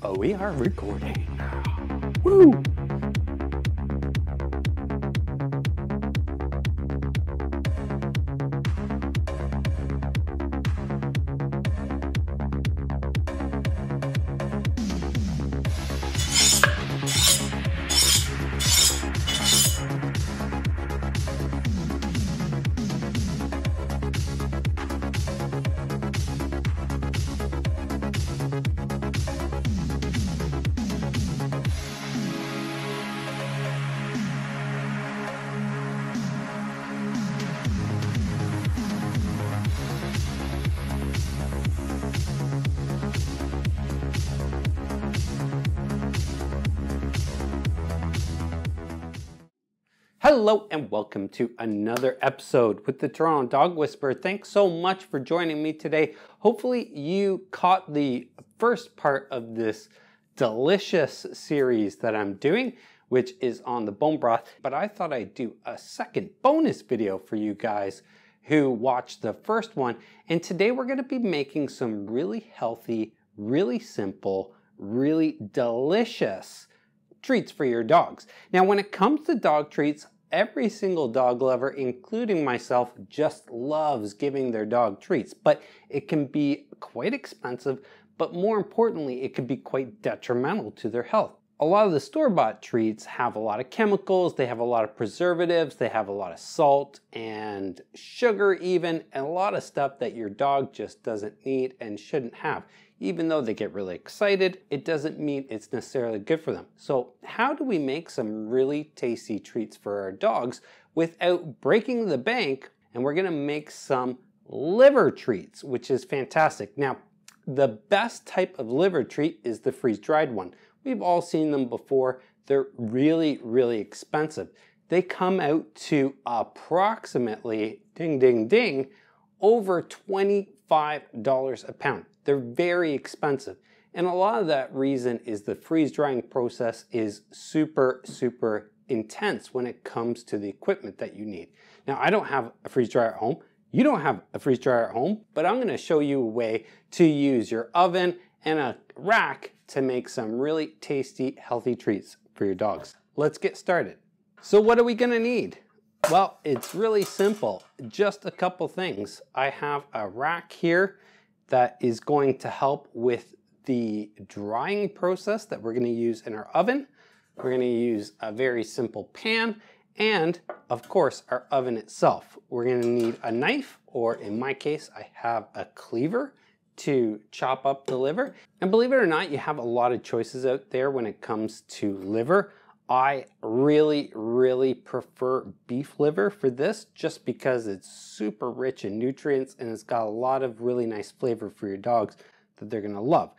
Oh, we are recording. Woo! Hello and welcome to another episode with the Toronto Dog Whisperer. Thanks so much for joining me today. Hopefully you caught the first part of this delicious series that I'm doing, which is on the bone broth, but I thought I'd do a second bonus video for you guys who watched the first one. And today we're going to be making some really healthy, really simple, really delicious treats for your dogs. Now, when it comes to dog treats, every single dog lover, including myself, just loves giving their dog treats, but it can be quite expensive, but more importantly, it can be quite detrimental to their health. A lot of the store-bought treats have a lot of chemicals, they have a lot of preservatives, they have a lot of salt and sugar even, and a lot of stuff that your dog just doesn't need and shouldn't have. Even though they get really excited, it doesn't mean it's necessarily good for them. So how do we make some really tasty treats for our dogs without breaking the bank? And we're gonna make some liver treats, which is fantastic. Now, the best type of liver treat is the freeze-dried one. We've all seen them before. They're really, really expensive. They come out to approximately, ding, ding, ding, over $25 a pound. They're very expensive. And a lot of that reason is the freeze drying process is super, super intense when it comes to the equipment that you need. Now, I don't have a freeze dryer at home. You don't have a freeze dryer at home, but I'm gonna show you a way to use your oven and a rack to make some really tasty, healthy treats for your dogs. Let's get started. So what are we gonna need? Well, it's really simple, just a couple things. I have a rack here that is going to help with the drying process that we're going to use in our oven. We're going to use a very simple pan and, of course, our oven itself. We're going to need a knife, or in my case, I have a cleaver to chop up the liver. And believe it or not, you have a lot of choices out there when it comes to liver. I really, really prefer beef liver for this just because it's super rich in nutrients and it's got a lot of really nice flavor for your dogs that they're gonna love.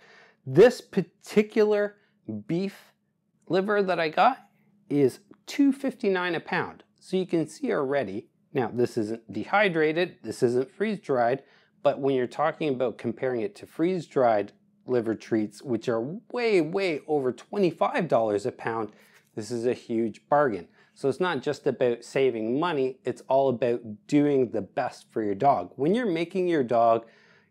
This particular beef liver that I got is $2.59 a pound. So you can see already, now this isn't dehydrated, this isn't freeze-dried, but when you're talking about comparing it to freeze-dried liver treats, which are way, way over $25 a pound, this is a huge bargain. So it's not just about saving money, it's all about doing the best for your dog. When you're making your dog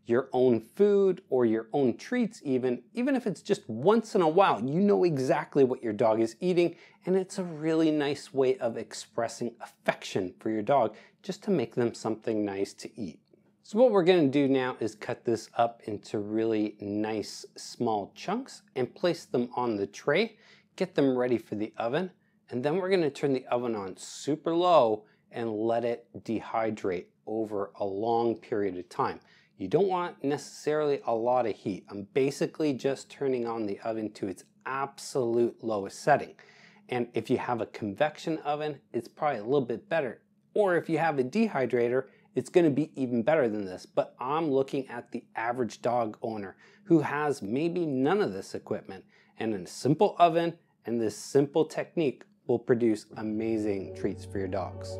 your own food or your own treats even if it's just once in a while, you know exactly what your dog is eating, and it's a really nice way of expressing affection for your dog, just to make them something nice to eat. So what we're gonna do now is cut this up into really nice small chunks and place them on the tray. Get them ready for the oven, and then we're gonna turn the oven on super low and let it dehydrate over a long period of time. You don't want necessarily a lot of heat. I'm basically just turning on the oven to its absolute lowest setting. And if you have a convection oven, it's probably a little bit better. Or if you have a dehydrator, it's gonna be even better than this. But I'm looking at the average dog owner who has maybe none of this equipment. And in a simple oven, and this simple technique will produce amazing treats for your dogs.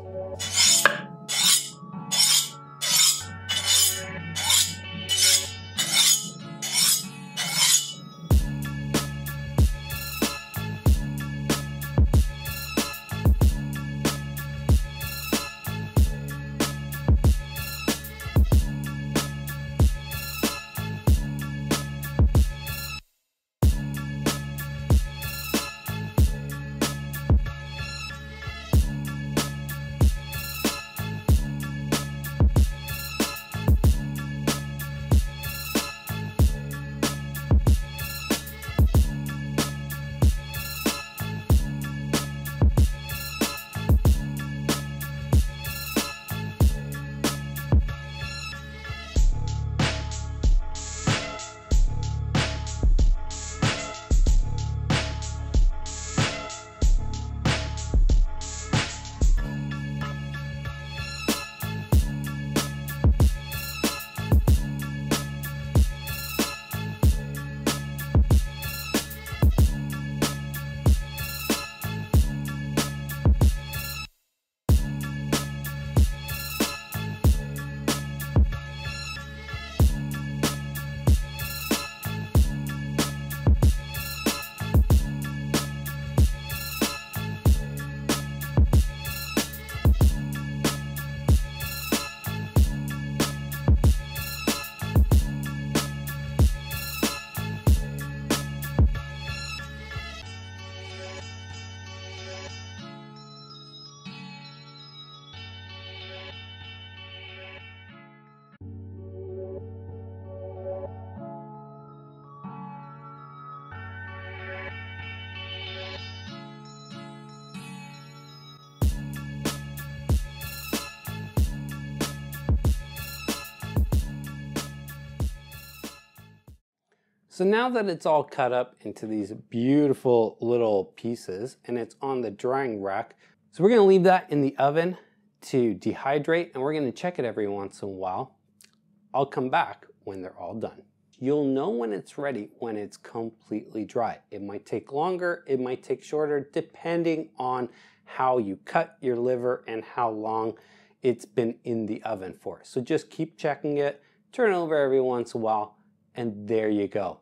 So now that it's all cut up into these beautiful little pieces and it's on the drying rack, so we're going to leave that in the oven to dehydrate, and we're going to check it every once in a while. I'll come back when they're all done. You'll know when it's ready when it's completely dry. It might take longer, it might take shorter, depending on how you cut your liver and how long it's been in the oven for. So just keep checking it, turn it over every once in a while, and there you go.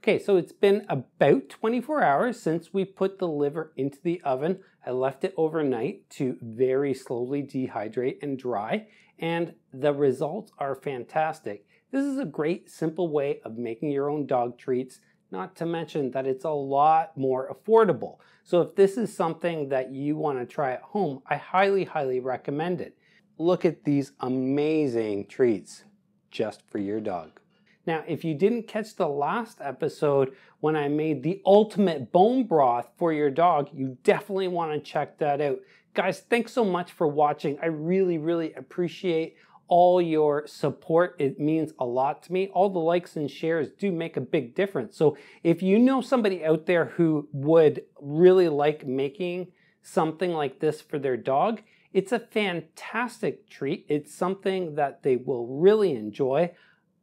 Okay, so it's been about 24 hours since we put the liver into the oven. I left it overnight to very slowly dehydrate and dry, and the results are fantastic. This is a great, simple way of making your own dog treats, not to mention that it's a lot more affordable. So if this is something that you want to try at home, I highly, highly recommend it. Look at these amazing treats just for your dog. Now, if you didn't catch the last episode when I made the ultimate bone broth for your dog, you definitely want to check that out. Guys, thanks so much for watching. I really, really appreciate all your support. It means a lot to me. All the likes and shares do make a big difference. So if you know somebody out there who would really like making something like this for their dog, it's a fantastic treat. It's something that they will really enjoy.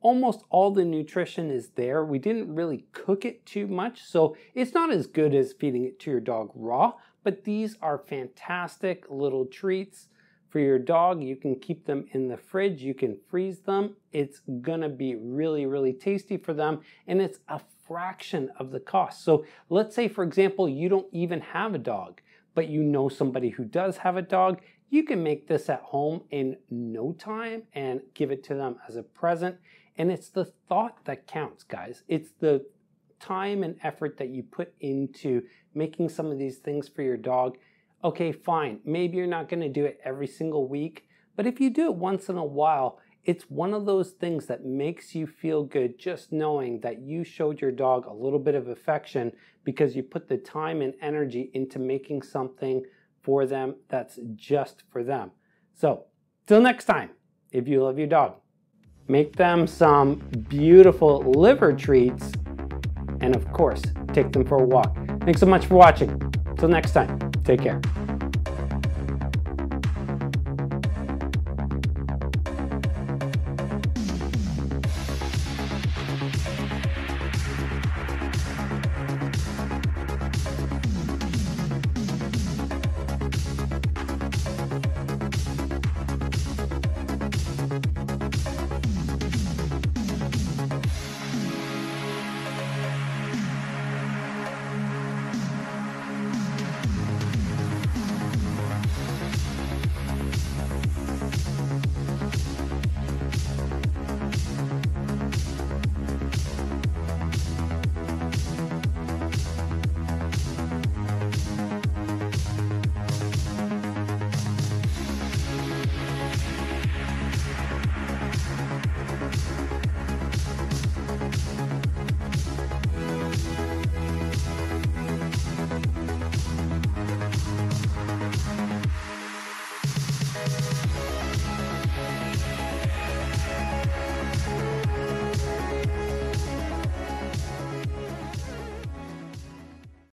Almost all the nutrition is there. We didn't really cook it too much, so it's not as good as feeding it to your dog raw, but these are fantastic little treats for your dog. You can keep them in the fridge, you can freeze them. It's gonna be really, really tasty for them, and it's a fraction of the cost. So let's say, for example, you don't even have a dog, but you know somebody who does have a dog. You can make this at home in no time and give it to them as a present. And it's the thought that counts, guys. It's the time and effort that you put into making some of these things for your dog. Okay, fine. Maybe you're not going to do it every single week, but if you do it once in a while, it's one of those things that makes you feel good just knowing that you showed your dog a little bit of affection because you put the time and energy into making something for them that's just for them. So, till next time, if you love your dog, make them some beautiful liver treats, and of course, take them for a walk. Thanks so much for watching. Till next time, take care.